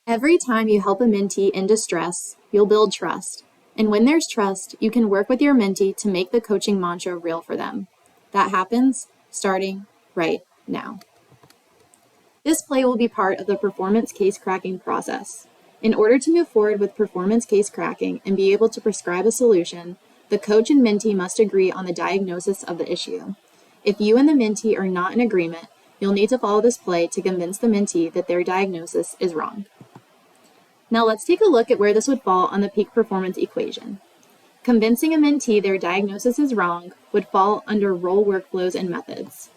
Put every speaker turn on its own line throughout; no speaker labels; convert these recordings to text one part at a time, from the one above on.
Every time you help a mentee in distress, you'll build trust. And when there's trust, you can work with your mentee to make the coaching mantra real for them. That happens starting right now. This play will be part of the performance case cracking process. In order to move forward with performance case cracking and be able to prescribe a solution, the coach and mentee must agree on the diagnosis of the issue. If you and the mentee are not in agreement, you'll need to follow this play to convince the mentee that their diagnosis is wrong. Now let's take a look at where this would fall on the peak performance equation. Convincing a mentee their diagnosis is wrong would fall under role workflows and methods.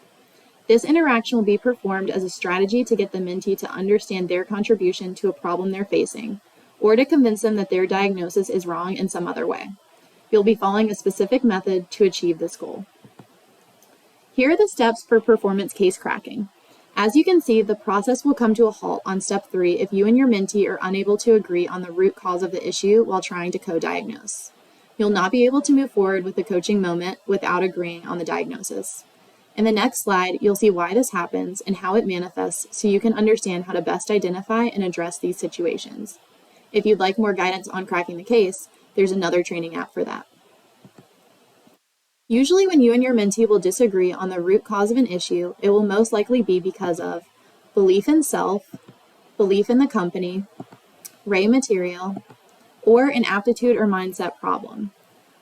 This interaction will be performed as a strategy to get the mentee to understand their contribution to a problem they're facing, or to convince them that their diagnosis is wrong in some other way. You'll be following a specific method to achieve this goal. Here are the steps for performance case cracking. As you can see, the process will come to a halt on step 3 if you and your mentee are unable to agree on the root cause of the issue while trying to co-diagnose. You'll not be able to move forward with the coaching moment without agreeing on the diagnosis. In the next slide, you'll see why this happens and how it manifests so you can understand how to best identify and address these situations. If you'd like more guidance on cracking the case, there's another training app for that. Usually when you and your mentee will disagree on the root cause of an issue, it will most likely be because of belief in self, belief in the company, raw material, or an aptitude or mindset problem.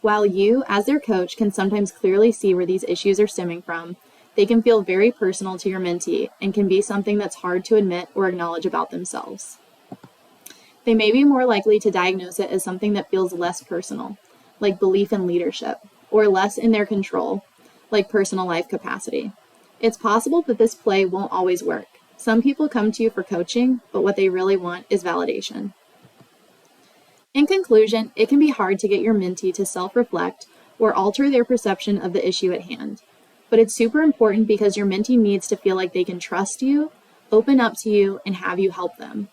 While you, as their coach, can sometimes clearly see where these issues are stemming from, they can feel very personal to your mentee and can be something that's hard to admit or acknowledge about themselves. They may be more likely to diagnose it as something that feels less personal, like belief in leadership, or less in their control, like personal life capacity. It's possible that this play won't always work. Some people come to you for coaching, but what they really want is validation. In conclusion, it can be hard to get your mentee to self-reflect or alter their perception of the issue at hand. But it's super important because your mentee needs to feel like they can trust you, open up to you, and have you help them.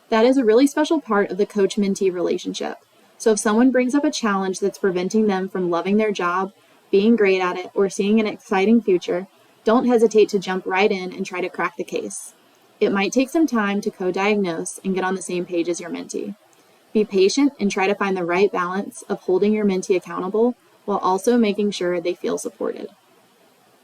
That is a really special part of the coach-mentee relationship. So if someone brings up a challenge that's preventing them from loving their job, being great at it, or seeing an exciting future, don't hesitate to jump right in and try to crack the case. It might take some time to co-diagnose and get on the same page as your mentee. Be patient and try to find the right balance of holding your mentee accountable while also making sure they feel supported.